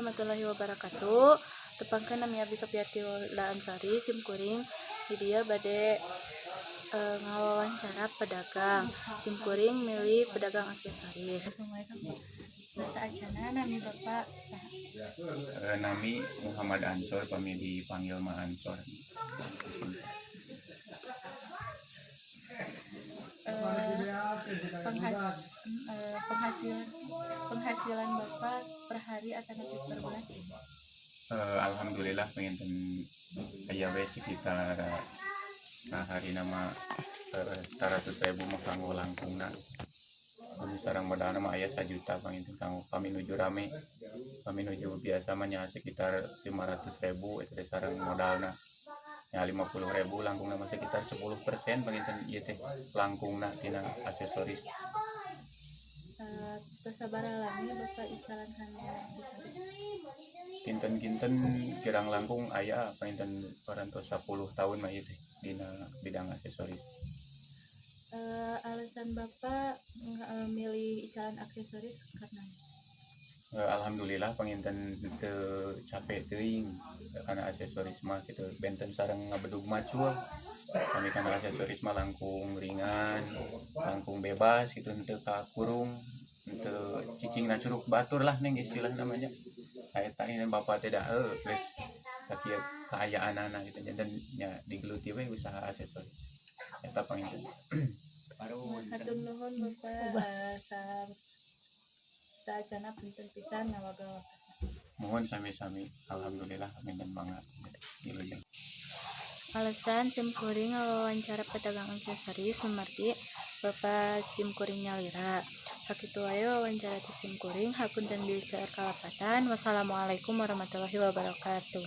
warahmatullahi wabarakatuh. Tepangkeun nami Abi Sofiati Ansari sim kuring di dia bade ngawawancara pedagang sim kuring milih pedagang aksesoris. Assalamualaikum Pak. Serta acana nami Bapak Nami Muhammad Ansor, kami dipanggil Ma Ansor. Penghasilan Bapak per hari atau per bulan? Alhamdulillah penginten aya we sekitar sehari nama 100.000 mah kanggo langkungna. Kami sareng modalna mah aya 1 juta penginten kanggo kami nuju rame. Kami nuju biasa mah nya sekitar 500.000 eta sareng modalna. Ya 50.000 langkungna mah sekitar 10% penginten ieu teh langkungna tina aksesoris. Terus sabaraha lami Bapak icalan kana aksesoris? Kinten-kinten kirang langkung aya penginten parantos 10 tahun mah ieu teh dina bidang aksesoris. Alasan Bapak milih icalan aksesoris karena Alhamdulillah penginten teu capek teuing kana aksesoris mah kitu benten sareng ngabedug macul. Kami kana aksesoris mah langkung ringan, langkung bebas gitu, henteu kakurung, henteu cicing na curug batur lah ning istilah namanya. Eta ini Bapak teh da geus sakieu kaayaanana gitu dan nya digeluti we usaha aksesoris. Eta penginten. hatur nuhun Bapak saacana punten pisan ngawaga wakasan. Mohon sami-sami. Alhamdulillah amin dan banget. Alasan sim kuring ngawawancara pedagang aksesoris seperti Bapak sim kuring nyalira. Sakitu wae wawancara ti sim kuring hapunten bisa kalapatan. Wassalamualaikum warahmatullahi wabarakatuh.